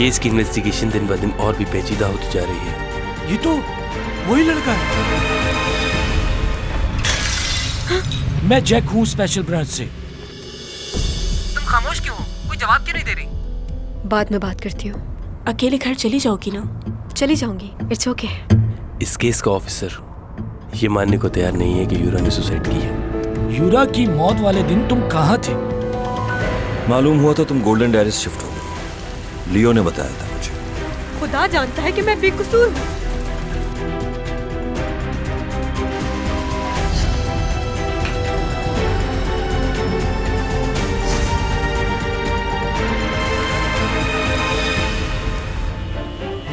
Case की investigation दिन ब दिन और भी पेचीदा होती जा रही है। ये तो वही लड़का है। हाँ? मैं जैक हूँ स्पेशल ब्रांच से। तुम खामोश क्यों हो? कोई जवाब क्यों नहीं दे रही? बाद में बात करती हूँ। अकेले घर चली जाओगी ना? चली जाऊंगी, इट्स ओके। इस केस का ऑफिसर ये मानने को तैयार नहीं है कि यूरा ने सुसाइड की है। यूरा की मौत वाले दिन तुम कहाँ थे? मालूम हुआ था तुम गोल्डन डायरीज शिफ्ट हो गए। लियो ने बताया था मुझे। खुदा जानता है कि मैं बेकसूर हूँ।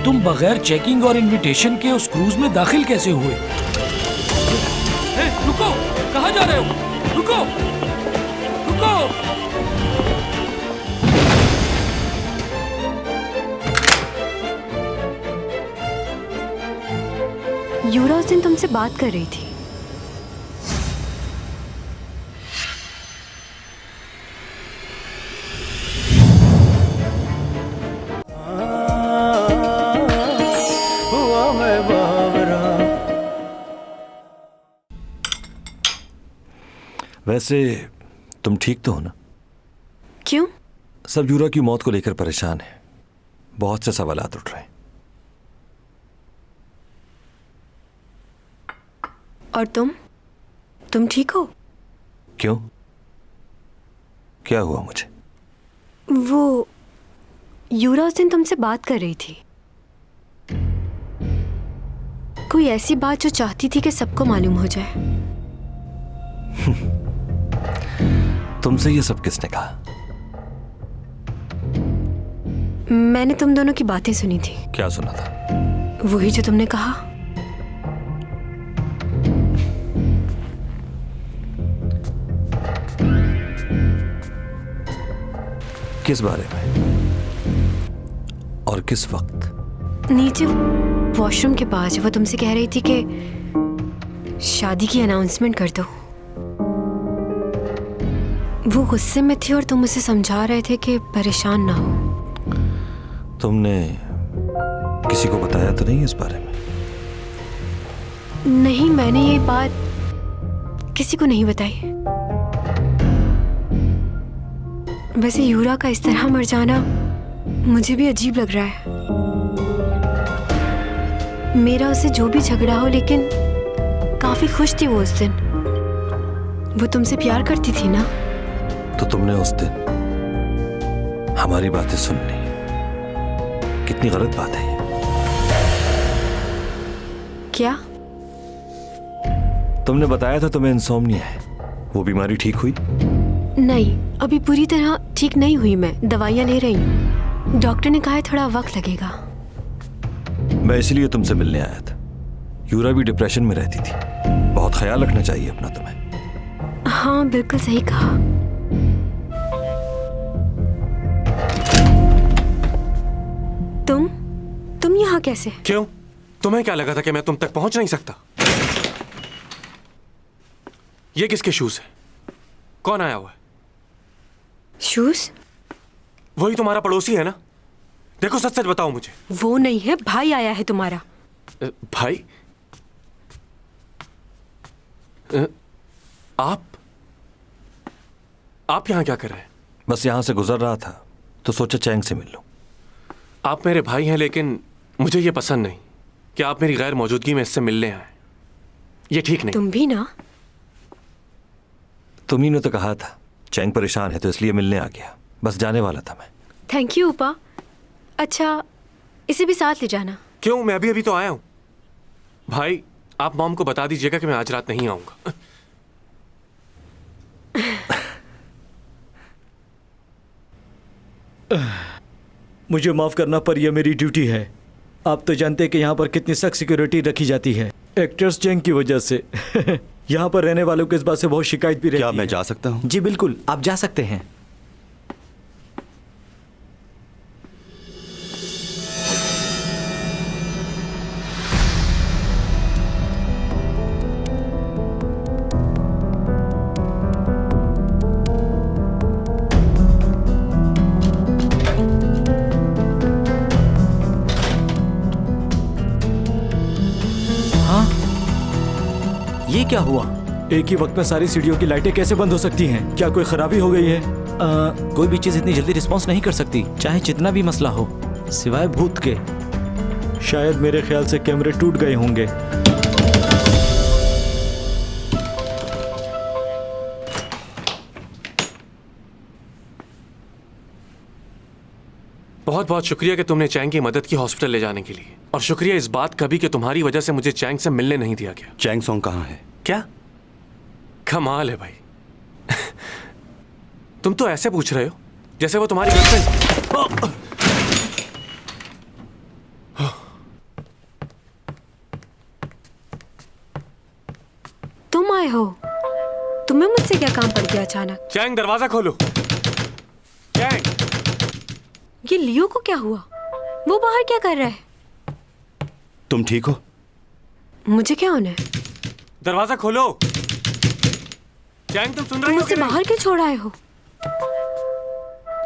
तुम बगैर चेकिंग और इनविटेशन के उस क्रूज में दाखिल कैसे हुए? रुको, कहाँ जा रहे हो? रुको, रुको। यूरा उस दिन तुमसे बात कर रही थी। वैसे तुम ठीक तो हो ना? क्यों? सब यूरा की मौत को लेकर परेशान है। बहुत से सवालात उठ रहे हैं। और तुम ठीक हो? क्यों? क्या हुआ मुझे? वो यूरा उस दिन तुमसे बात कर रही थी। कोई ऐसी बात जो चाहती थी कि सबको मालूम हो जाए। तुमसे ये सब किसने कहा? मैंने तुम दोनों की बातें सुनी थी। क्या सुना था? वही जो तुमने कहा। किस बारे में और किस वक्त? नीचे वॉशरूम के पास वो तुमसे कह रही थी कि शादी की अनाउंसमेंट कर दो। वो गुस्से में थी और तुम उसे समझा रहे थे कि परेशान ना हो। तुमने किसी को बताया तो नहीं इस बारे में? नहीं, मैंने ये बात किसी को नहीं बताई। वैसे यूरा का इस तरह मर जाना मुझे भी अजीब लग रहा है। मेरा उससे जो भी झगड़ा हो, लेकिन काफी खुश थी वो उस दिन। वो तुमसे प्यार करती थी ना? तो तुमने उस दिन हमारी बातें सुन ली। कितनी गलत बात है ये। क्या? तुमने बताया था तुम्हें इंसोम्निया है। वो बीमारी ठीक हुई? नहीं, अभी पूरी तरह ठीक नहीं हुई। मैं दवाइयाँ ले रही हूँ। डॉक्टर ने कहा है थोड़ा वक्त लगेगा। मैं इसलिए तुमसे मिलने आया था। यूरा भी डिप्रेशन में रहती थी। बहुत ख्याल रखना चाहिए अपना तुम्हें। हाँ, बिल्कुल सही कहा। तुम यहाँ कैसे? क्यों? तुम्हें क्या लगा था कि मैं तुम तक पहुंच नहीं सकता? ये किसके शूज है? कौन आया हुआ है? शूज? वही तुम्हारा पड़ोसी है ना? देखो, सच सच बताओ मुझे। वो नहीं है, भाई आया है तुम्हारा। भाई? आप यहां क्या कर रहे हैं? बस यहां से गुजर रहा था तो सोचा चैंग से मिल लूं। आप मेरे भाई हैं, लेकिन मुझे ये पसंद नहीं कि आप मेरी गैर मौजूदगी में इससे मिलने आए। ये ठीक नहीं। तुम भी ना? तुम्ही ने तो कहा था चैंग परेशान है तो इसलिए मिलने आ गया। बस जाने वाला था मैं। थैंक यू उपा। अच्छा, इसे भी साथ ले जाना। क्यों? मैं अभी तो आया हूं। भाई, आप मॉम को बता दीजिएगा कि मैं आज रात नहीं आऊंगा। मुझे माफ करना, पर यह मेरी ड्यूटी है। आप तो जानते हैं कि यहाँ पर कितनी सख्त सिक्योरिटी रखी जाती है, एक्टर्स चैंग की वजह से। यहाँ पर रहने वालों को इस बात से बहुत शिकायत भी रहती है। क्या मैं जा सकता हूँ? जी बिल्कुल, आप जा सकते हैं। क्या हुआ? एक ही वक्त में सारी सीढ़ियों की लाइटें कैसे बंद हो सकती हैं? क्या कोई खराबी हो गई है? कोई भी चीज इतनी जल्दी रिस्पॉन्स नहीं कर सकती, चाहे जितना भी मसला हो, सिवाय भूत के। शायद मेरे ख्याल से कैमरे टूट गए होंगे। बहुत बहुत शुक्रिया कि तुमने चैंग की मदद की हॉस्पिटल ले जाने के लिए, और शुक्रिया इस बात का भी कि तुम्हारी वजह से मुझे चैंग से मिलने नहीं दिया गया। चैंग सॉन्ग कहाँ है? क्या कमाल है भाई। तुम तो ऐसे पूछ रहे हो जैसे वो तुम्हारी गर्लफ्रेंड। तुम आए हो? तुम्हें मुझसे क्या काम पड़ गया अचानक? चैंग दरवाजा खोलो। चैंग, ये लियो को क्या हुआ? वो बाहर क्या कर रहा है? तुम ठीक हो? मुझे क्या होना है? दरवाजा खोलो। चैंग, तुम सुन तुम रही हो मुझसे कि नहीं? बाहर क्यों छोड़ आए हो?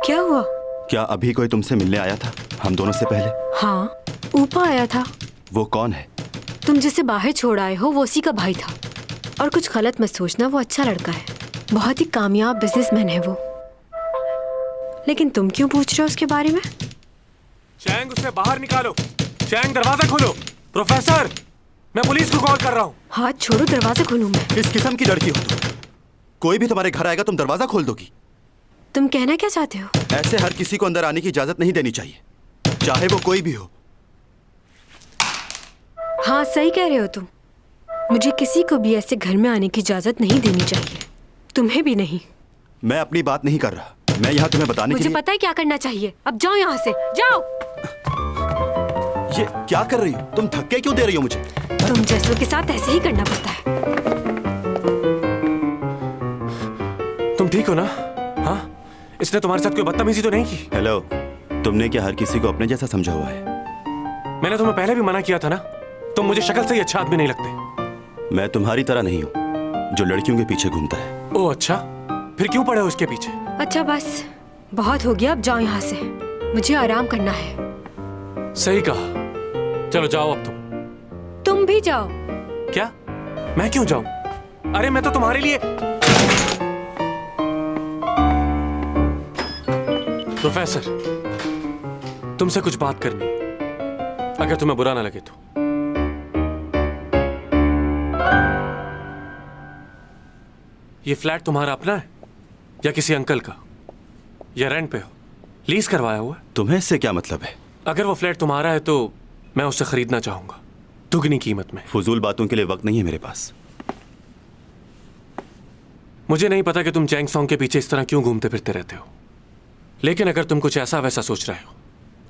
क्या हुआ? क्या अभी कोई तुमसे मिलने आया था हम दोनों से पहले? हाँ, ऊपर आया था। वो कौन है? तुम जिसे बाहर छोड़ आए हो वो उसी का भाई था। और कुछ गलत मत सोचना, वो अच्छा लड़का है, बहुत ही कामयाब बिजनेसमैन है वो। लेकिन तुम क्यों पूछ रहे हो उसके बारे में? चैंग, उसे बाहर निकालो। चैंग, दरवाजा खोलो। प्रोफेसर, मैं पुलिस को कॉल कर रहा हूँ। हाथ छोड़ो, दरवाजा खोलूं मैं। किस किस्म की लड़की हो तुम? कोई भी तुम्हारे घर आएगा तुम दरवाजा खोल दोगी? तुम कहना क्या चाहते हो? ऐसे हर किसी को अंदर आने की इजाजत नहीं देनी चाहिए, चाहे वो कोई भी हो। हाँ, सही कह रहे हो तुम। मुझे किसी को भी ऐसे घर में आने की इजाजत नहीं देनी चाहिए, तुम्हें भी नहीं। मैं अपनी बात नहीं कर रहा, मैं यहाँ तुम्हें बताने के मुझे लिए। पता है क्या करना चाहिए। अब जाओ यहाँ से, जाओ। ये क्या कर रही हो तुम? धक्के क्यों दे रही हो मुझे? तुम जैसों के साथ ऐसे ही करना पड़ता है। तुम ठीक हो ना? हाँ, इसने तुम्हारे साथ कोई बदतमीजी तो नहीं की? हेलो, तुमने क्या हर किसी को अपने जैसा समझा हुआ है? मैंने तुम्हें पहले भी मना किया था ना, तुम मुझे शक्ल से ही अच्छा आदमी नहीं लगते। मैं तुम्हारी तरह नहीं हूँ जो लड़कियों के पीछे घूमता है। ओह अच्छा, फिर क्यों पड़े हो उसके पीछे? अच्छा बस, बहुत हो गया, अब जाओ यहाँ से, मुझे आराम करना है। सही कहा, चलो जाओ अब तुम भी जाओ। क्या? मैं क्यों जाऊं? अरे मैं तो तुम्हारे लिए। प्रोफेसर, तुमसे कुछ बात करनी है, अगर तुम्हें बुरा ना लगे तो। ये फ्लैट तुम्हारा अपना है या किसी अंकल का, या रेंट पे हो, लीज करवाया हुआ है? तुम्हें इससे क्या मतलब है? अगर वो फ्लैट तुम्हारा है तो मैं उससे खरीदना चाहूंगा, दुगनी कीमत में। फजूल बातों के लिए वक्त नहीं है मेरे पास। मुझे नहीं पता कि तुम चैंग सॉन्ग के पीछे इस तरह क्यों घूमते फिरते रहते हो, लेकिन अगर तुम कुछ ऐसा वैसा सोच रहे हो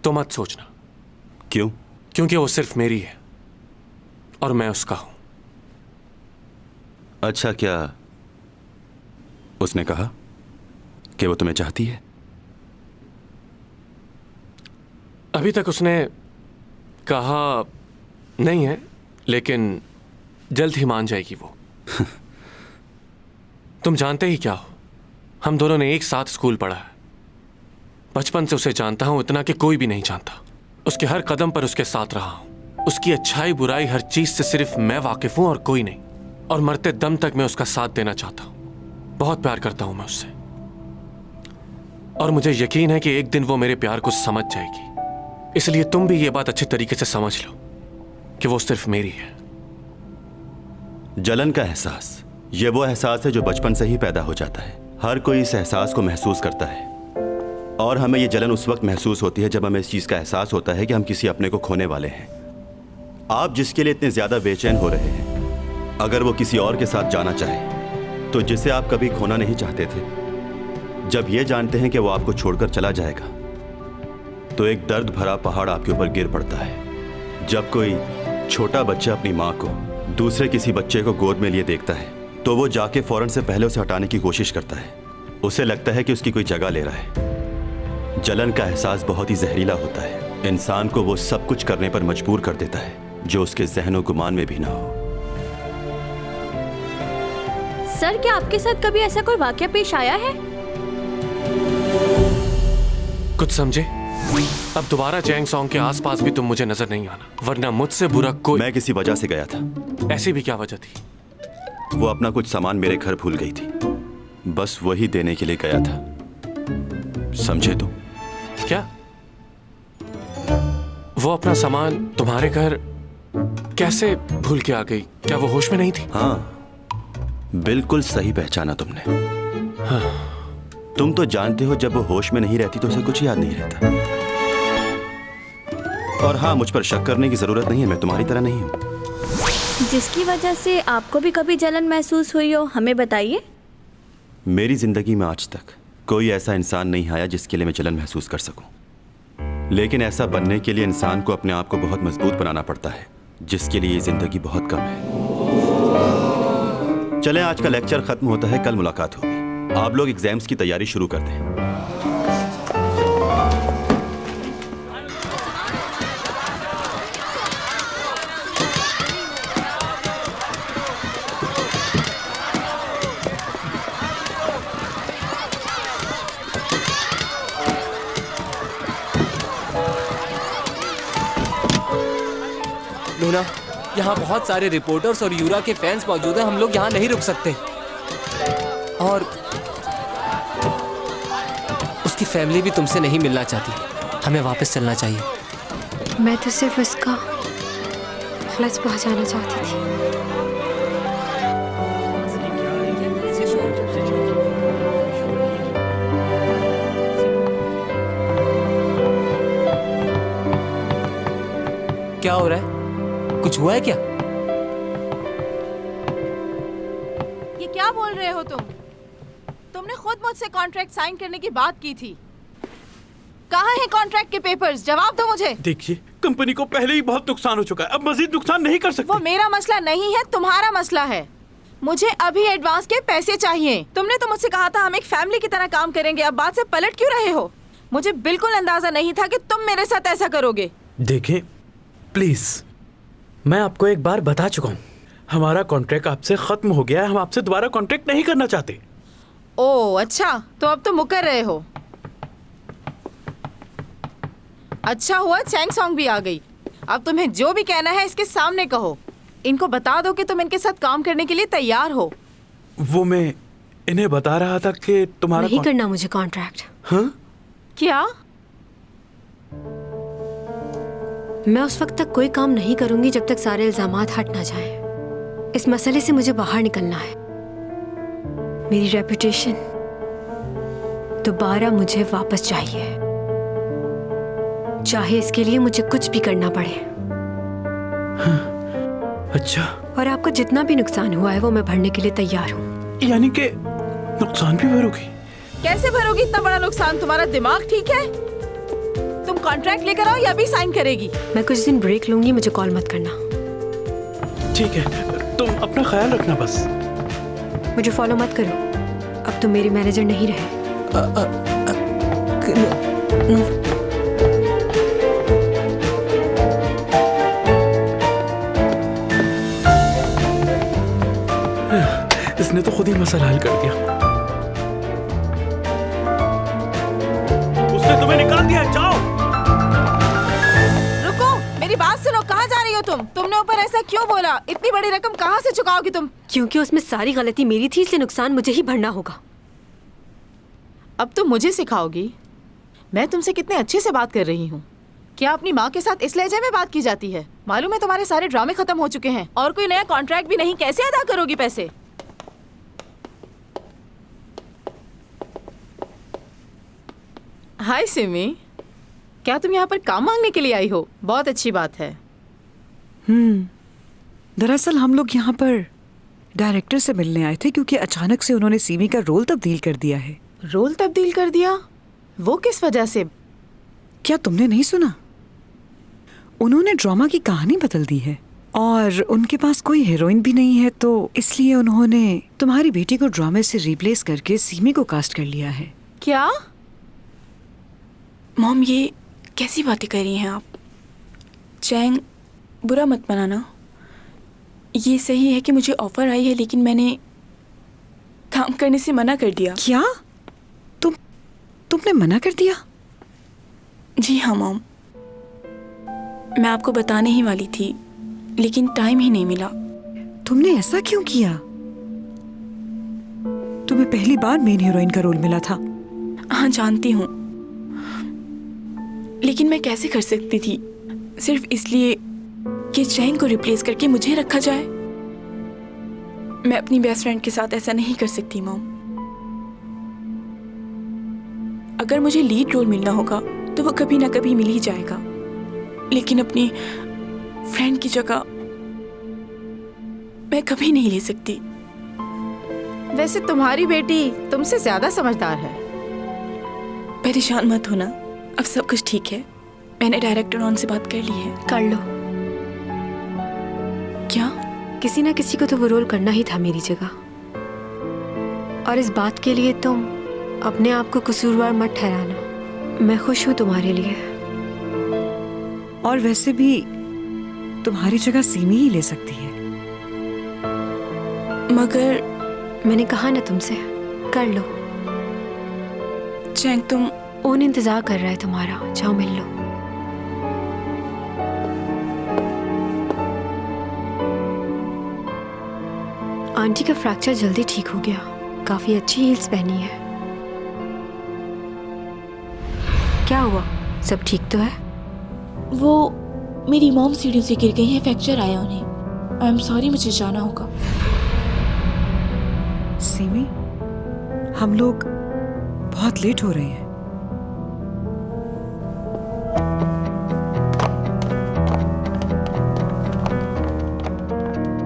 तो मत सोचना। क्यों? क्योंकि वो सिर्फ मेरी है और मैं उसका हूं। अच्छा, क्या उसने कहा कि वो तुम्हें चाहती है? अभी तक उसने कहा नहीं है, लेकिन जल्द ही मान जाएगी वो। तुम जानते ही क्या हो, हम दोनों ने एक साथ स्कूल पढ़ा है, बचपन से उसे जानता हूं, इतना कि कोई भी नहीं जानता। उसके हर कदम पर उसके साथ रहा हूं, उसकी अच्छाई बुराई हर चीज से सिर्फ मैं वाकिफ हूं और कोई नहीं, और मरते दम तक मैं उसका साथ देना चाहता हूं। बहुत प्यार करता हूं मैं उससे, और मुझे यकीन है कि एक दिन वो मेरे प्यार को समझ जाएगी। इसलिए तुम भी ये बात अच्छी तरीके से समझ लो कि वो सिर्फ मेरी है। जलन का एहसास, ये वो एहसास है जो बचपन से ही पैदा हो जाता है। हर कोई इस एहसास को महसूस करता है, और हमें ये जलन उस वक्त महसूस होती है जब हमें इस चीज़ का एहसास होता है कि हम किसी अपने को खोने वाले हैं। आप जिसके लिए इतने ज़्यादा बेचैन हो रहे हैं, अगर वो किसी और के साथ जाना चाहे तो जिसे आप कभी खोना नहीं चाहते थे, जब ये जानते हैं कि वो आपको छोड़कर चला जाएगा, तो एक दर्द भरा पहाड़ आपके ऊपर गिर पड़ता है। जब कोई छोटा बच्चा अपनी माँ को दूसरे किसी बच्चे को गोद में लिए देखता है तो वो जाके फौरन से पहले उसे हटाने की कोशिश करता है। उसे लगता है कि उसकी कोई जगह ले रहा है। जलन का एहसास बहुत ही जहरीला होता है, इंसान को वो सब कुछ करने पर मजबूर कर देता है जो उसके ज़हन और गुमान में भी ना हो। सर, क्या आपके साथ कभी ऐसा कोई वाकया पेश आया है? कुछ समझे? अब दोबारा चैंग सॉन्ग के आसपास भी तुम मुझे नजर नहीं आना, वरना मुझसे बुरा कोई। मैं किसी वजह से गया था। ऐसी भी क्या वजह थी? वो अपना कुछ सामान मेरे घर भूल गई थी, बस वही देने के लिए गया था। समझे तुम? क्या वो अपना सामान तुम्हारे घर कैसे भूल के आ गई? क्या वो होश में नहीं थी? हाँ, बिल्कुल सही पहचाना तुमने। हाँ। तुम तो जानते हो जब वो होश में नहीं रहती तो उसे कुछ याद नहीं रहता। और हाँ, मुझ पर शक करने की जरूरत नहीं है, मैं तुम्हारी तरह नहीं हूँ। जिसकी वजह से आपको भी कभी जलन महसूस हुई हो, हमें बताइए। मेरी जिंदगी में आज तक कोई ऐसा इंसान नहीं आया जिसके लिए मैं जलन महसूस कर सकूं। लेकिन ऐसा बनने के लिए इंसान को अपने आप को बहुत मजबूत बनाना पड़ता है, जिसके लिए ये जिंदगी बहुत कम है। चलें, आज का लेक्चर खत्म होता है, कल मुलाकात होगी। आप लोग एग्जाम्स की तैयारी शुरू कर दें। लूना, यहाँ बहुत सारे रिपोर्टर्स और यूरा के फैंस मौजूद हैं, हम लोग यहाँ नहीं रुक सकते। और उसकी फैमिली भी तुमसे नहीं मिलना चाहती, हमें वापस चलना चाहिए। मैं तो सिर्फ उसका खलस पहुंचाना चाहती थी। क्या हो रहा है? कुछ हुआ है क्या? ये क्या बोल रहे हो तुम? तुमने खुद मुझसे कॉन्ट्रैक्ट साइन करने की बात की थी। कहाँ हैं कॉन्ट्रैक्ट के पेपर्स? जवाब दो मुझे। देखिए, कंपनी को पहले ही बहुत नुकसान हो चुका है, अब मजीद नुकसान नहीं कर सकते। वो मेरा मसला नहीं है, तुम्हारा मसला है। मुझे अभी एडवांस के पैसे चाहिए। तुमने तो मुझसे कहा था हम एक फैमिली की तरह काम करेंगे, अब बात से पलट क्यों रहे हो? मुझे बिल्कुल अंदाजा नहीं था कि तुम मेरे साथ ऐसा करोगे। देखें प्लीज, मैं आपको एक बार बता चुका हूँ, हमारा कॉन्ट्रैक्ट आपसे खत्म हो गया है, हम आपसे दोबारा कॉन्ट्रैक्ट नहीं करना चाहते। ओह अच्छा, तो अब तो मुकर रहे हो। अच्छा हुआ चैंग सॉन्ग भी आ गई। अब तुम्हें जो भी कहना है इसके सामने कहो। इनको बता दो कि तुम इनके साथ काम करने के लिए तैयार हो। वो मैं इन्हें बता रहा था कि तुम्हारा नहीं करना मुझे कॉन्ट्रैक्ट। हाँ? क्या? मैं उस वक्त तक कोई काम नहीं करूंगी जब तक सारे इल्जामात हट ना जाएं। इस मसले से मुझे बाहर निकलना है। मेरी रेपुटेशन दोबारा मुझे वापस चाहिए, चाहे इसके लिए मुझे कुछ भी करना पड़े। हाँ, अच्छा। और आपको जितना भी नुकसान हुआ है वो मैं भरने के लिए तैयार हूँ। यानी कि नुकसान भी भरोगी? कैसे भरोगी इतना बड़ा नुकसान? तुम्हारा दिमाग ठीक है? तुम कॉन्ट्रैक्ट लेकर आओ या भी साइन करेगी? मैं कुछ दिन ब्रेक लूंगी, मुझे कॉल मत करना। ठीक है, तुम अपना ख्याल रखना बस। मुझे फॉलो मत करो, अब तुम मेरे मैनेजर नहीं रहे। इसने तो खुद ही मसला हल कर दिया। उसने तुम्हें निकाल दिया, जाओ। रुको, मेरी बात सुनो। कहाँ जा रही हो तुम? तुमने ऊपर ऐसा क्यों बोला? इतनी बड़ी रकम कहाँ से चुकाओगी तुम? क्योंकि उसमें सारी गलती मेरी थी, इसलिए नुकसान मुझे ही भरना होगा। अब तुम मुझे सिखाओगी? मैं तुमसे कितने अच्छे से बात कर रही हूँ। क्या अपनी माँ के साथ इस लहजे में बात की जाती है? मालूम है तुम्हारे सारे ड्रामे खत्म हो चुके हैं और कोई नया कॉन्ट्रैक्ट भी नहीं। कैसे अदा करोगी पैसे? हाय सिमी, क्या तुम यहाँ पर काम मांगने के लिए आई हो? बहुत अच्छी बात है। दरअसल हम लोग यहाँ पर डायरेक्टर से मिलने आए थे क्योंकि अचानक से उन्होंने सीमी का रोल तब्दील कर दिया है। रोल तब्दील कर दिया? वो किस वजह से? क्या तुमने नहीं सुना? उन्होंने ड्रामा की कहानी बदल दी है और उनके पास कोई हीरोइन भी नहीं है, तो इसलिए उन्होंने तुम्हारी बेटी को ड्रामे से रिप्लेस करके सीमी को कास्ट कर लिया है। क्या? मॉम, ये कैसी बातें कर रही हैं आप? चैंग, बुरा मत मनाना। ये सही है कि मुझे ऑफर आई है, लेकिन मैंने काम करने से मना कर दिया। क्या? तुमने मना कर दिया? जी हाँ मॉम, मैं आपको बताने ही वाली थी, लेकिन टाइम ही नहीं मिला। तुमने ऐसा क्यों किया? तुम्हें पहली बार मेन हीरोइन का रोल मिला था। हाँ जानती हूँ, लेकिन मैं कैसे कर सकती थी सिर्फ इसलिए कि चैंग को रिप्लेस करके मुझे रखा जाए। मैं अपनी बेस्ट फ्रेंड के साथ ऐसा नहीं कर सकती मॉम। अगर मुझे लीड रोल मिलना होगा तो वो कभी ना कभी मिल ही जाएगा, लेकिन अपनी फ्रेंड की जगह मैं कभी नहीं ले सकती। वैसे तुम्हारी बेटी तुमसे ज्यादा समझदार है। परेशान मत होना, अब सब कुछ ठीक है। मैंने डायरेक्टर ऑन से बात कर ली है। कर लो। क्या? किसी ना किसी को तो वो रोल करना ही था मेरी जगह, और इस बात के लिए तुम अपने आप को कसूरवार मत ठहराना। मैं खुश हूँ तुम्हारे लिए। और वैसे भी तुम्हारी जगह सीमी ही ले सकती है। मगर मैंने कहा ना तुमसे, कर लो। चैंग तुम ओन इंतजार कर रहा है तुम्हारा, जाओ मिल लो। आंटी का फ्रैक्चर जल्दी ठीक हो गया, काफी अच्छी हील्स पहनी है। क्या हुआ, सब ठीक तो है? वो मेरी मॉम सीढ़ी से गिर गई है, फ्रैक्चर आया उन्हें। आई एम सॉरी, मुझे जाना होगा। सीमी, हम लोग बहुत लेट हो रहे हैं।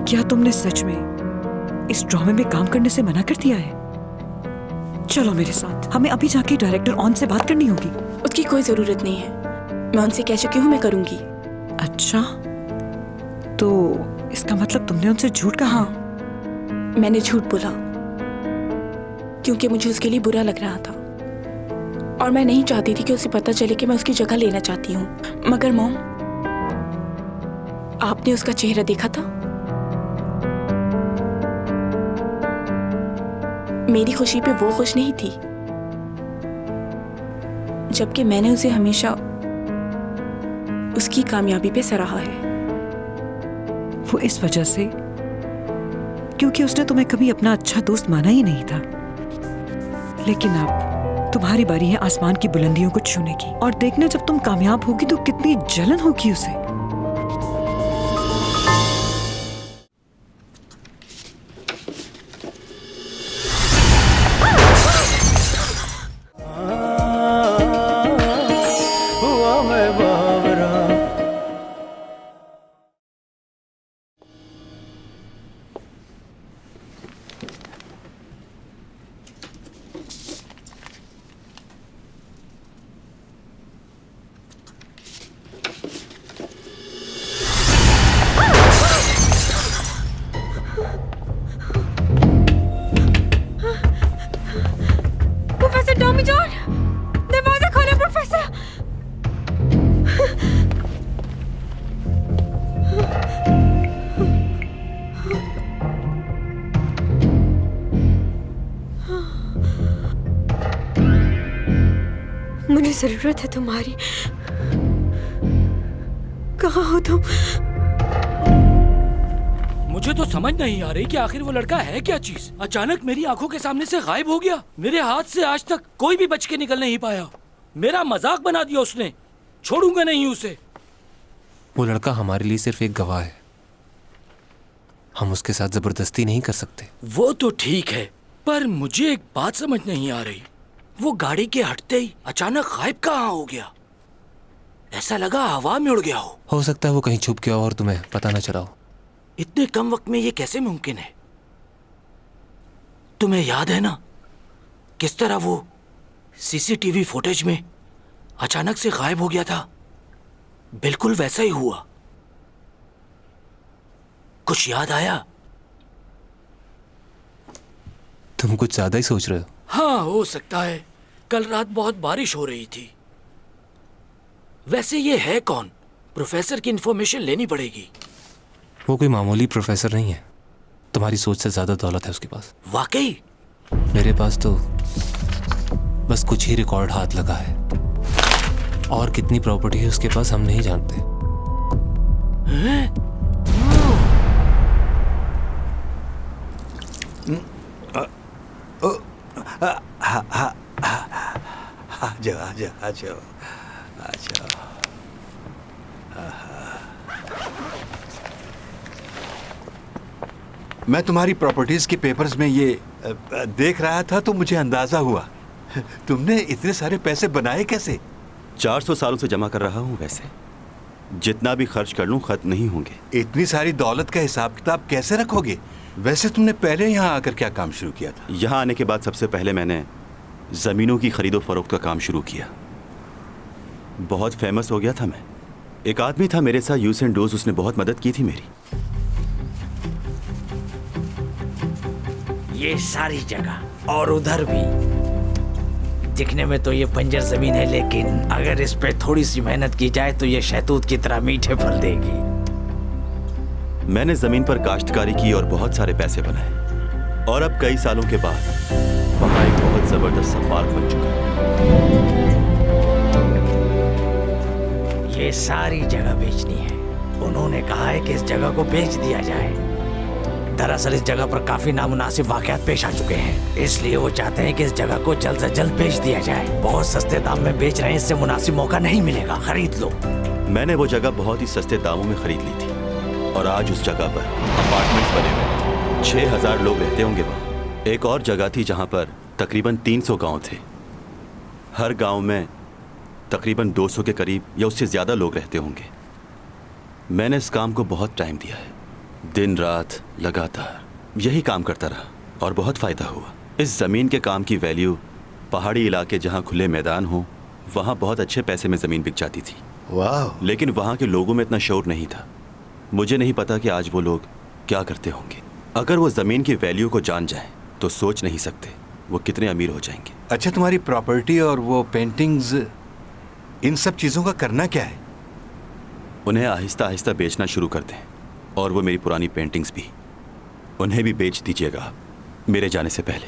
क्या तुमने सच में इस ड्रामे में काम करने से मना कर दिया है? चलो मेरे साथ, हमें अभी जाके डायरेक्टर ऑन से बात करनी होगी। उसकी कोई जरूरत नहीं है, मैं उनसे कह चुकी हूँ मैं करूंगी। अच्छा, तो इसका मतलब तुमने उनसे झूठ कहा? हाँ, मैंने झूठ बोला क्योंकि मुझे उसके लिए बुरा लग रहा था और मैं नहीं चाहती थी कि उसे पता चले कि मैं उसकी जगह लेना चाहती हूँ। मगर मॉम, आपने उसका चेहरा देखा था? मेरी खुशी पे वो खुश नहीं थी, जबकि मैंने उसे हमेशा उसकी कामयाबी पे सराहा है। वो इस वजह से क्योंकि उसने तुम्हें कभी अपना अच्छा दोस्त माना ही नहीं था। लेकिन अब तुम्हारी बारी है आसमान की बुलंदियों को छूने की, और देखना जब तुम कामयाब होगी तो कितनी जलन होगी उसे। प्रोफेसर टॉमी जॉन, दरवाजा खोलो प्रोफेसर। मुझे जरूरत है तुम्हारी। कहाँ हो तुम? मुझे तो समझ नहीं आ रही कि आखिर वो लड़का है क्या चीज। अचानक मेरी आंखों के सामने से गायब हो गया। मेरे हाथ से आज तक कोई भी बच के निकल नहीं पाया। मेरा मजाक बना दिया उसने, छोड़ूंगा नहीं उसे। वो लड़का हमारे लिए सिर्फ एक गवाह है, हम उसके साथ जबरदस्ती नहीं कर सकते। वो तो ठीक है, पर मुझे एक बात समझ नहीं आ रही। वो गाड़ी के हटते ही अचानक गायब कहाँ हो गया? ऐसा लगा हवा में उड़ गया हो सकता है वो कहीं छुप गया हो और तुम्हें पता न चला हो। इतने कम वक्त में ये कैसे मुमकिन है? तुम्हें याद है ना किस तरह वो सीसीटीवी फुटेज में अचानक से गायब हो गया था? बिल्कुल वैसा ही हुआ। कुछ याद आया? तुम कुछ ज्यादा ही सोच रहे हो। हाँ, हो सकता है। कल रात बहुत बारिश हो रही थी। वैसे ये है कौन? प्रोफेसर की इंफॉर्मेशन लेनी पड़ेगी। वो कोई मामूली प्रोफेसर नहीं है, तुम्हारी सोच से ज्यादा दौलत है उसके पास। वाकई? मेरे पास तो बस कुछ ही रिकॉर्ड हाथ लगा है, और कितनी प्रॉपर्टी है उसके पास हम नहीं जानते। हैं? आ जाओ आ जाओ आ जाओ आ जाओ। मैं तुम्हारी प्रॉपर्टीज के पेपर्स में ये देख रहा था तो मुझे अंदाजा हुआ तुमने इतने सारे पैसे बनाए कैसे? 400 सालों से जमा कर रहा हूं। वैसे जितना भी खर्च कर लूं खत्म नहीं होंगे। इतनी सारी दौलत का हिसाब किताब कैसे रखोगे? वैसे तुमने पहले यहाँ आकर क्या काम शुरू किया था? यहाँ आने के बाद सबसे पहले मैंने ज़मीनों की खरीदो फरोख्त का काम शुरू किया। बहुत फेमस हो गया था मैं। एक आदमी था मेरे साथ, यूज एंड डोज, उसने बहुत मदद की थी मेरी। ये सारी जगह और उधर भी दिखने में तो ये बंजर जमीन है, लेकिन अगर इस पे थोड़ी सी मेहनत की जाए तो ये शहतूत की तरह मीठे फल देगी। मैंने जमीन पर काश्तकारी की और बहुत सारे पैसे बनाए। और अब कई सालों के बाद वहाँ एक बहुत जबरदस्त सा पार्क बन चुका है। ये सारी जगह बेचनी है। उन्होंने कहा है कि इस जगह को बेच दिया जाए। दरअसल इस जगह पर काफी नामुनासिब वाकयात पेश आ चुके हैं, इसलिए वो चाहते हैं कि इस जगह को जल्द से जल्द बेच दिया जाए। बहुत सस्ते दाम में बेच रहे हैं, इससे मुनासिब मौका नहीं मिलेगा, खरीद लो। मैंने वो जगह बहुत ही सस्ते दामों में खरीद ली थी और आज उस जगह पर अपार्टमेंट्स बने हुए 6000 लोग रहते होंगे वहाँ। एक और जगह थी जहाँ पर तकरीबन 300 गाँव थे। हर गाँव में तकरीबन 200 के करीब या उससे ज़्यादा लोग रहते होंगे। मैंने इस काम को बहुत टाइम दिया है, दिन रात लगातार यही काम करता रहा और बहुत फ़ायदा हुआ। इस ज़मीन के काम की वैल्यू पहाड़ी इलाके जहाँ खुले मैदान हो वहाँ बहुत अच्छे पैसे में ज़मीन बिक जाती थी। वाह! लेकिन वहाँ के लोगों में इतना शौर नहीं था। मुझे नहीं पता कि आज वो लोग क्या करते होंगे। अगर वो ज़मीन की वैल्यू को जान जाएं तो सोच नहीं सकते वो कितने अमीर हो जाएंगे। अच्छा, तुम्हारी प्रॉपर्टी और वो पेंटिंग्स, इन सब चीज़ों का करना क्या है? उन्हें आहिस्ता आहिस्ता बेचना शुरू कर दें, और वो मेरी पुरानी पेंटिंग्स भी, उन्हें भी बेच दीजिएगा आप मेरे जाने से पहले।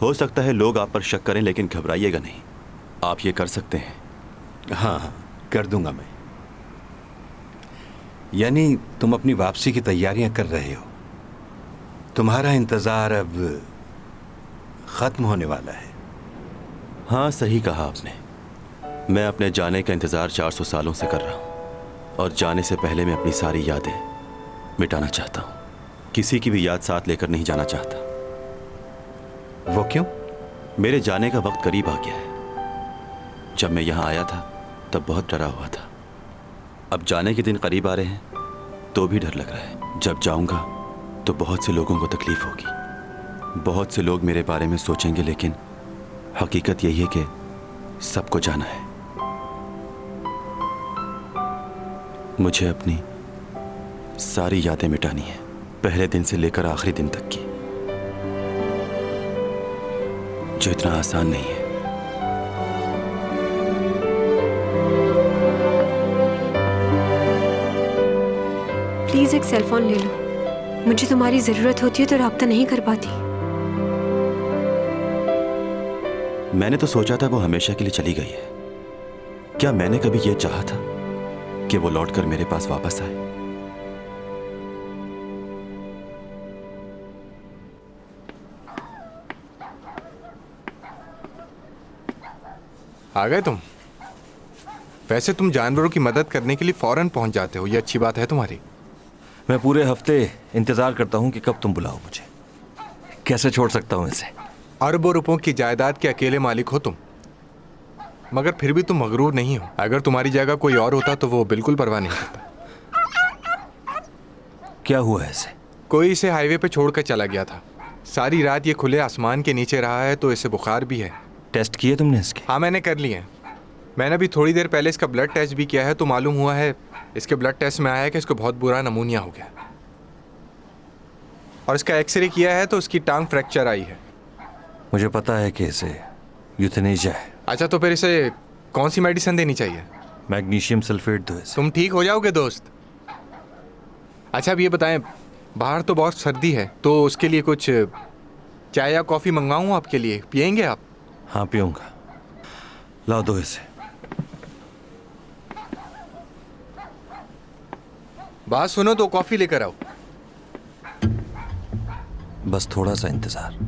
हो सकता है लोग आप पर शक करें, लेकिन घबराइएगा नहीं, आप ये कर सकते हैं। हाँ हाँ, कर दूंगा मैं। यानी तुम अपनी वापसी की तैयारियां कर रहे हो। तुम्हारा इंतज़ार अब ख़त्म होने वाला है। हाँ, सही कहा आपने। मैं अपने जाने का इंतज़ार 400 सालों से कर रहा हूँ, और जाने से पहले मैं अपनी सारी यादें मिटाना चाहता हूँ। किसी की भी याद साथ लेकर नहीं जाना चाहता। वो क्यों? मेरे जाने का वक्त करीब आ गया है। जब मैं यहाँ आया था तब बहुत डरा हुआ था। अब जाने के दिन करीब आ रहे हैं तो भी डर लग रहा है। जब जाऊँगा तो बहुत से लोगों को तकलीफ़ होगी। बहुत से लोग मेरे बारे में सोचेंगे, लेकिन हकीकत यही है कि सबको जाना है। मुझे अपनी सारी यादें मिटानी है, पहले दिन से लेकर आखिरी दिन तक की, जो इतना आसान नहीं है। प्लीज एक सेल फोन ले लो, मुझे तुम्हारी जरूरत होती है तो राब्ता नहीं कर पाती। मैंने तो सोचा था वो हमेशा के लिए चली गई है। क्या मैंने कभी ये चाहा था कि वो लौटकर मेरे पास वापस आए? आ गए तुम? वैसे तुम जानवरों की मदद करने के लिए फौरन पहुंच जाते हो, ये अच्छी बात है तुम्हारी। मैं पूरे हफ्ते इंतजार करता हूँ कि कब तुम बुलाओ मुझे। कैसे छोड़ सकता हूँ इसे? अरबों रुपयों की जायदाद के अकेले मालिक हो तुम, मगर फिर भी तुम मगरूर नहीं हो। अगर तुम्हारी जगह कोई और होता तो वो बिल्कुल परवाह नहीं करता। क्या हुआ है इसे? कोई इसे हाईवे पे छोड़कर चला गया था। सारी रात ये खुले आसमान के नीचे रहा है, तो इसे बुखार भी है। टेस्ट किए तुमने इसके? हाँ, मैंने कर लिए हैं। मैंने अभी थोड़ी देर पहले इसका ब्लड टेस्ट भी किया है, तो मालूम हुआ है इसके ब्लड टेस्ट में आया है कि इसको बहुत बुरा नमूनिया हो गया, और इसका एक्सरे किया है तो उसकी टांग फ्रैक्चर आई है। मुझे पता है कि इसे यूथेनेशिया है। अच्छा, तो फिर इसे कौन सी मेडिसिन देनी चाहिए? मैग्नीशियम सल्फेट दो इसे। तुम ठीक हो जाओगे दोस्त। अच्छा, अब ये बताएं, बाहर तो बहुत सर्दी है, तो उसके लिए कुछ चाय या कॉफ़ी मंगवाऊँ आपके लिए? पियेंगे आप? हाँ, पीऊँगा। लाओ दो इसे। बात सुनो तो कॉफ़ी लेकर आओ। बस थोड़ा सा इंतज़ार।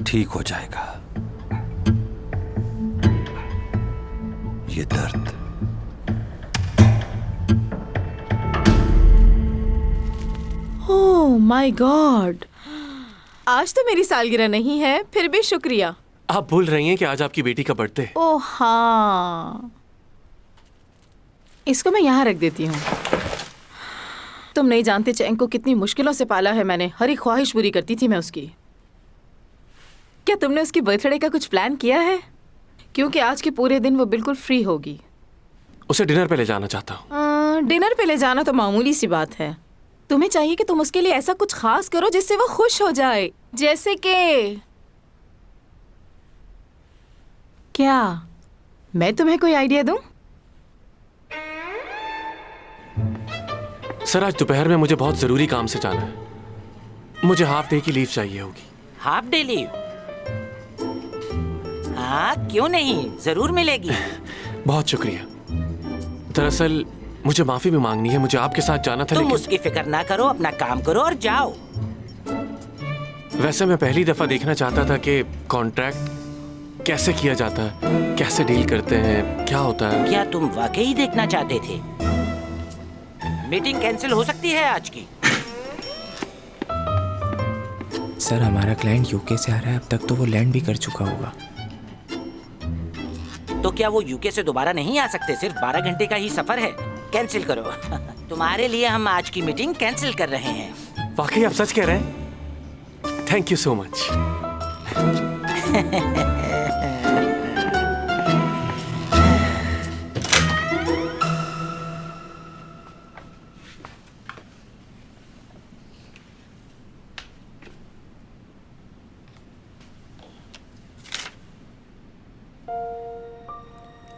ठीक हो जाएगा। ये दर्द ओह माय गॉड, आज तो मेरी सालगिरह नहीं है, फिर भी शुक्रिया। आप भूल रही हैं कि आज आपकी बेटी का बर्थडे है। ओह हाँ, इसको मैं यहाँ रख देती हूँ। तुम नहीं जानते चैंग को कितनी मुश्किलों से पाला है मैंने। हर एक ख्वाहिश पूरी करती थी मैं उसकी। क्या तुमने उसकी बर्थडे का कुछ प्लान किया है? क्योंकि आज के पूरे दिन वो बिल्कुल फ्री होगी। उसे डिनर पे ले जाना चाहता हूँ। डिनर पे ले जाना तो मामूली सी बात है। तुम्हें चाहिए कि तुम उसके लिए ऐसा कुछ खास करो जिससे वो खुश हो जाए। जैसे कि क्या मैं तुम्हें कोई आइडिया दूं? सर, आज दोपहर में मुझे बहुत जरूरी काम से जाना है। मुझे हाफ डे की लीव चाहिए होगी। Half day leave? हाँ, क्यों नहीं, जरूर मिलेगी। बहुत शुक्रिया। दरअसल मुझे माफी भी मांगनी है। मुझे आपके साथ जाना था, तुम लेकिन उसकी फिक्र ना करो, अपना काम करो और जाओ। वैसे मैं पहली दफा देखना चाहता था कि कॉन्ट्रैक्ट कैसे किया जाता है, कैसे डील करते हैं, क्या होता है। क्या तुम वाकई देखना चाहते थे? मीटिंग कैंसिल हो सकती है आज की। सर, हमारा क्लाइंट यूके से आ रहा है। अब तक तो वो लैंड भी कर चुका होगा। तो क्या वो यूके से दोबारा नहीं आ सकते? सिर्फ 12 घंटे का ही सफर है। कैंसिल करो। तुम्हारे लिए हम आज की मीटिंग कैंसिल कर रहे हैं। वाकई आप सच कह रहे हैं? Thank you so much.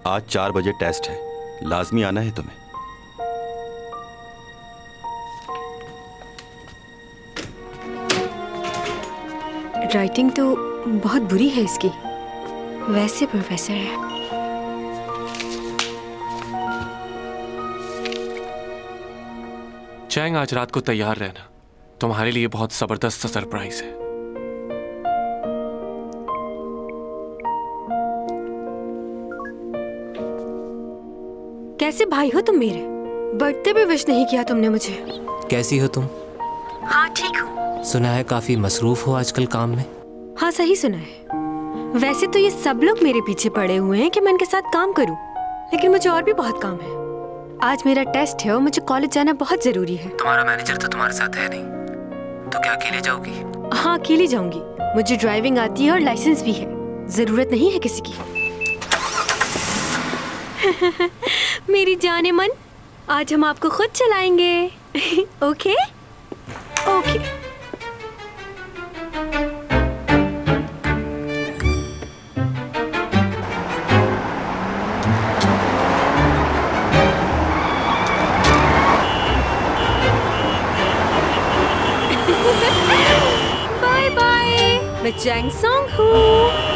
आज 4 बजे टेस्ट है, लाजमी आना है तुम्हें। राइटिंग तो बहुत बुरी है इसकी। वैसे प्रोफेसर है। चैंग, आज रात को तैयार रहना। तुम्हारे लिए बहुत जबरदस्त सरप्राइज है। कैसे भाई हो तुम मेरे? बर्थडे भी विश नहीं किया तुमने मुझे। कैसी हो तुम? हाँ ठीक हूँ। सुना है काफी मसरूफ हो आजकल काम में। हाँ सही सुना है। वैसे तो ये सब लोग मेरे पीछे पड़े हुए हैं कि मैं इनके साथ काम करूं, लेकिन मुझे और भी बहुत काम है। आज मेरा टेस्ट है और मुझे कॉलेज जाना बहुत जरूरी है। तुम्हारा मैनेजर तो तुम्हारे साथ है नहीं, तो क्या अकेले जाओगी? हाँ अकेली जाऊंगी। मुझे ड्राइविंग आती है और लाइसेंस भी है। जरूरत नहीं है किसी की। मेरी जाने मन, आज हम आपको खुद चलाएंगे। Okay okay. बाय बाय, मैं चैंग सॉन्ग हूँ।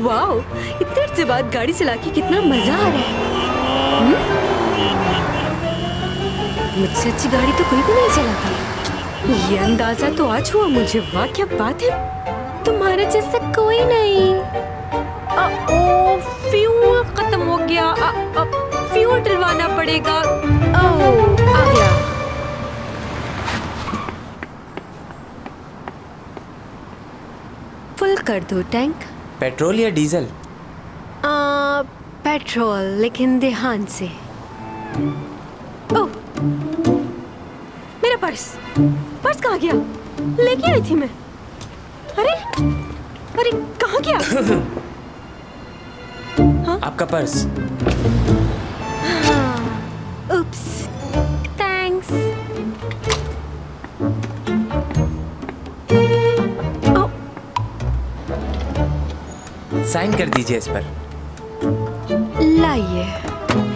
वाओ, इतने देर से बाद गाड़ी चला के कितना मजा आ रहा है। मुझसे अच्छी गाड़ी तो कोई भी नहीं चलाता। ये अंदाजा तो आज हुआ मुझे। वाह क्या बात है, तुम्हारे जैसा कोई नहीं। ओ, फ्यूल खत्म हो गया। फ्यूल डलवाना पड़ेगा। आ गया। फुल कर दो टैंक। पेट्रोल या डीजल? पेट्रोल, लेकिन ध्यान से। ओह, मेरा पर्स कहाँ गया? लेके आई थी मैं। अरे अरे कहाँ गया? हाँ? आपका पर्स। उप्स, थैंक्स। साइन कर दीजिए इस पर। लाइए।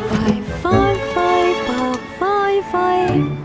5 5 5 5 5।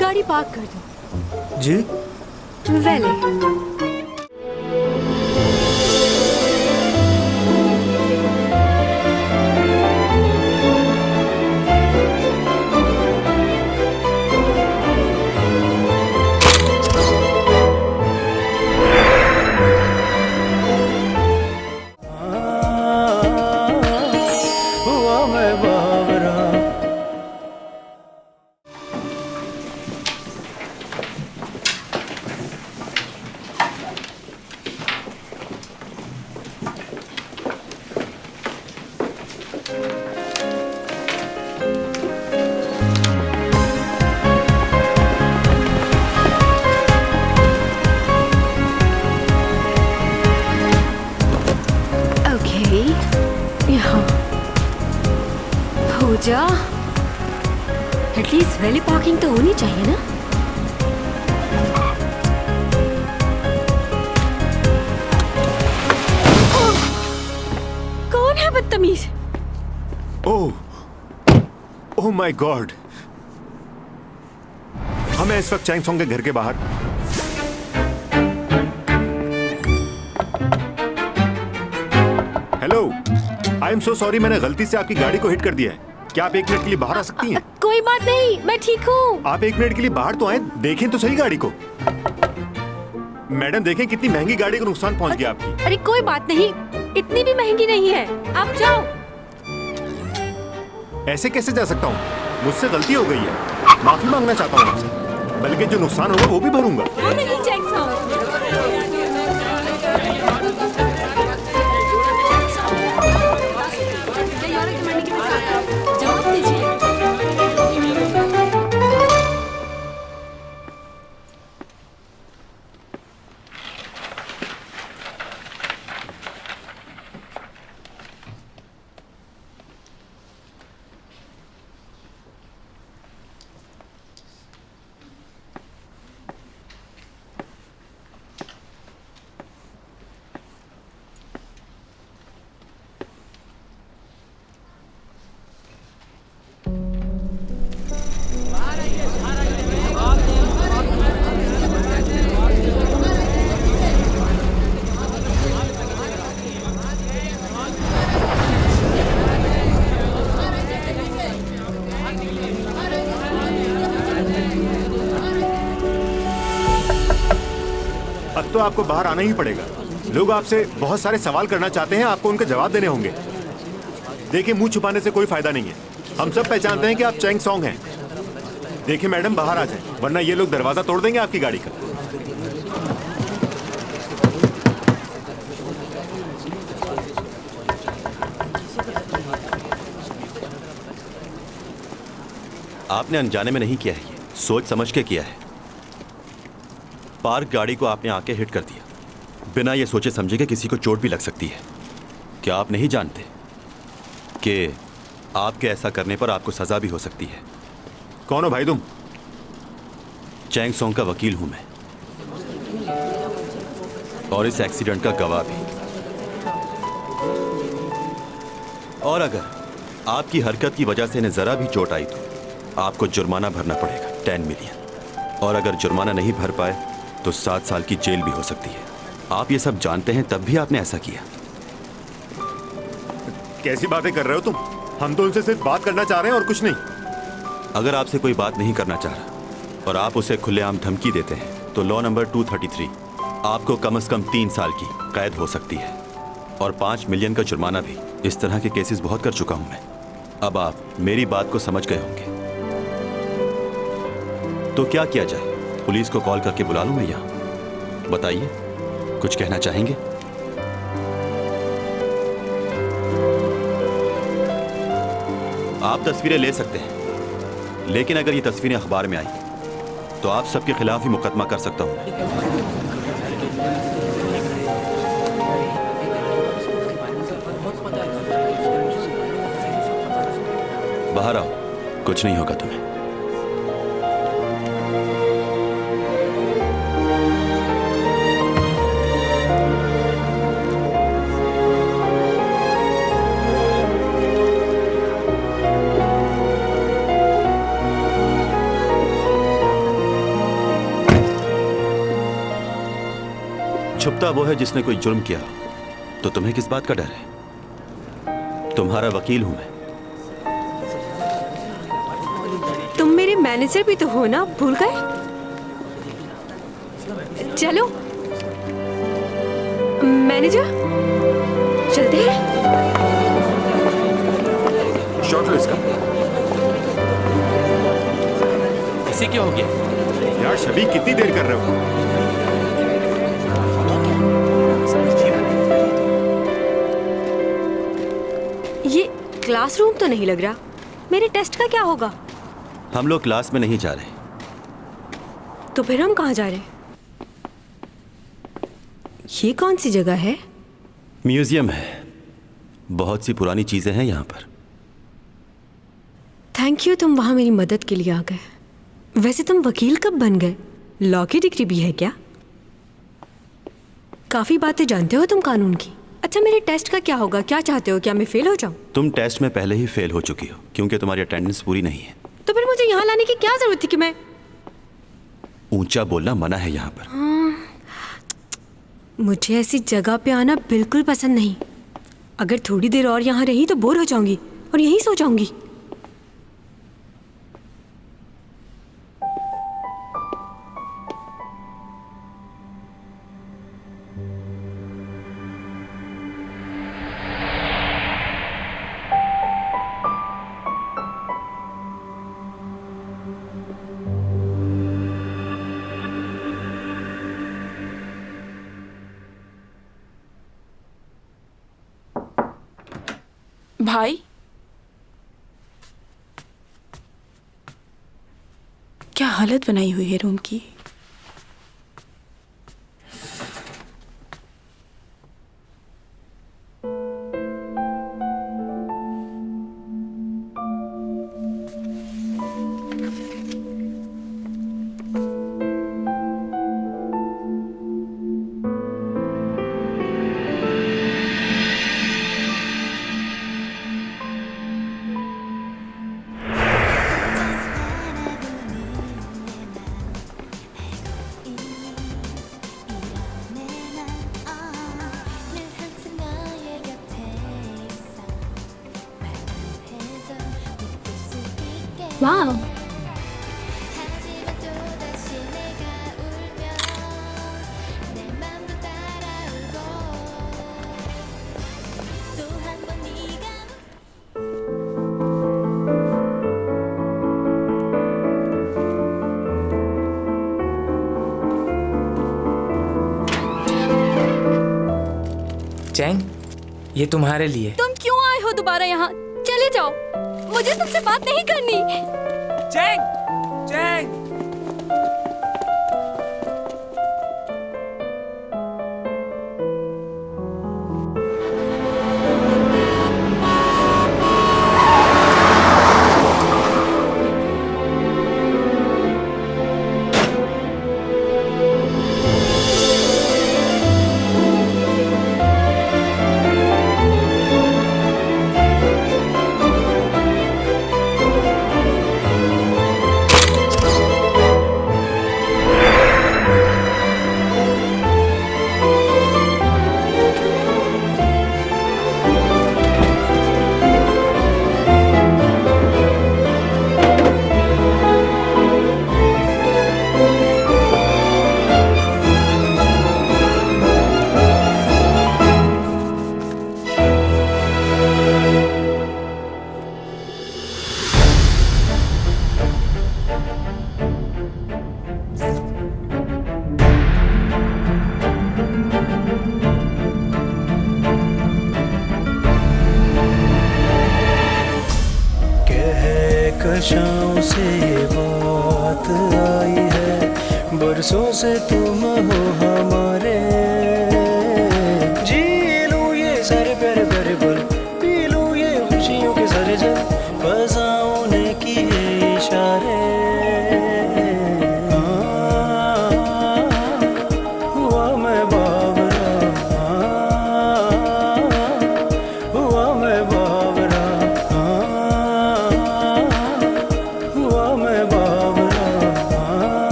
गाड़ी पार्क कर दो। जी वेले हुआ मैं बाबरा। ओके, यहाँ पूजा, एटलीस्ट वैली पार्किंग तो होनी चाहिए ना। कौन है बदतमीज? ओह माय गॉड, हमें इस वक्त चैंग सॉन्ग के घर के बाहर। Hello, I am so sorry, मैंने गलती से आपकी गाड़ी को हिट कर दिया है। क्या आप 1 मिनट के लिए बाहर आ सकती हैं? कोई बात नहीं, मैं ठीक हूँ। आप 1 मिनट के लिए बाहर तो आए, देखें तो सही गाड़ी को। मैडम देखें कितनी महंगी गाड़ी को नुकसान पहुंच गया आपकी। अरे कोई बात नहीं, इतनी भी महंगी नहीं है, आप जाओ। ऐसे कैसे जा सकता हूँ? मुझसे गलती हो गई है, माफी मांगना चाहता हूँ आपसे। बल्कि जो नुकसान होगा वो भी भरूंगा। नहीं चैंग सॉन्ग। जवाब दीजिए। अब तो आपको बाहर आना ही पड़ेगा। लोग आपसे बहुत सारे सवाल करना चाहते हैं, आपको उनके जवाब देने होंगे। देखिए, मुंह छुपाने से कोई फायदा नहीं है। हम सब पहचानते हैं कि आप चैंग सॉन्ग हैं। देखिए मैडम, बाहर आ जाएं, वरना ये लोग दरवाजा तोड़ देंगे आपकी गाड़ी का। आपने अनजाने में नहीं किया है, ये सोच समझ के किया है। पार्क गाड़ी को आपने आके हिट कर दिया। बिना ये सोचे समझे कि किसी को चोट भी लग सकती है। क्या आप नहीं जानते कि आपके ऐसा करने पर आपको सजा भी हो सकती है? कौन हो भाई तुम? चैंग सॉन्ग का वकील हूं मैं, और इस एक्सीडेंट का गवाह भी। और अगर आपकी हरकत की वजह से इन्हें जरा भी चोट आई तो आपको जुर्माना भरना पड़ेगा, 10 मिलियन। और अगर जुर्माना नहीं भर पाए तो 7 साल की जेल भी हो सकती है। आप ये सब जानते हैं, तब भी आपने ऐसा किया। कैसी बातें कर रहे हो तुम? हम तो उनसे सिर्फ बात करना चाह रहे हैं और कुछ नहीं। अगर आपसे कोई बात नहीं करना चाह रहा और आप उसे खुलेआम धमकी देते हैं तो लॉ नंबर 233 आपको कम से कम 3 साल की कैद हो सकती है और 5 मिलियन का जुर्माना भी। इस तरह के केसेस बहुत कर चुका हूं मैं। अब आप मेरी बात को समझ गए होंगे। तो क्या किया जाए? पुलिस को कॉल करके बुला लूं मैं यहां? बताइए, कुछ कहना चाहेंगे? आप तस्वीरें ले सकते हैं, लेकिन अगर ये तस्वीरें अखबार में आई तो आप सबके खिलाफ ही मुकदमा कर सकता हूं। बाहर आओ, कुछ नहीं होगा तुम्हें। छुपता वो है जिसने कोई जुर्म किया, तो तुम्हें किस बात का डर है? तुम्हारा वकील हूं मैं। तुम मेरे मैनेजर भी तो हो ना, भूल गए? चलो मैनेजर, चलते हैं। शॉट लो इसका। इसे क्या हो गया? यार शबी, कितनी देर कर रहे हो? ये क्लासरूम तो नहीं लग रहा। मेरे टेस्ट का क्या होगा? हम लोग क्लास में नहीं जा रहे। तो फिर हम कहाँ जा रहे हैं? ये कौन सी जगह है? म्यूजियम है, बहुत सी पुरानी चीजें हैं यहाँ पर। थैंक यू, तुम वहाँ मेरी मदद के लिए आ गए। वैसे तुम वकील कब बन गए? लॉ की डिग्री भी है क्या? काफी बातें जानते हो तुम कानून की। अच्छा, मेरे टेस्ट का क्या होगा? क्या चाहते हो? क्या मैं फेल हो जाऊं? तुम टेस्ट में पहले ही फेल हो चुकी हो, क्योंकि तुम्हारी अटेंडेंस पूरी नहीं है। तो फिर मुझे यहाँ लाने की क्या जरूरत थी कि मैं? ऊंचा बोलना मना है यहाँ पर। मुझे ऐसी जगह पे आना बिल्कुल पसंद नहीं। अगर थोड़ी देर और यहाँ रही तो बोर हो जाऊंगी और यहीं सो जाऊंगी। भाई, क्या हालत बनाई हुई है रूम की। वाह, चैंग, ये तुम्हारे लिए। तुम क्यों आए हो दोबारा यहाँ? चले जाओ, मुझे तुमसे बात नहीं करनी। Chang, Chang. कशाओं से बात आई है, बरसों से तुम हो हमारे।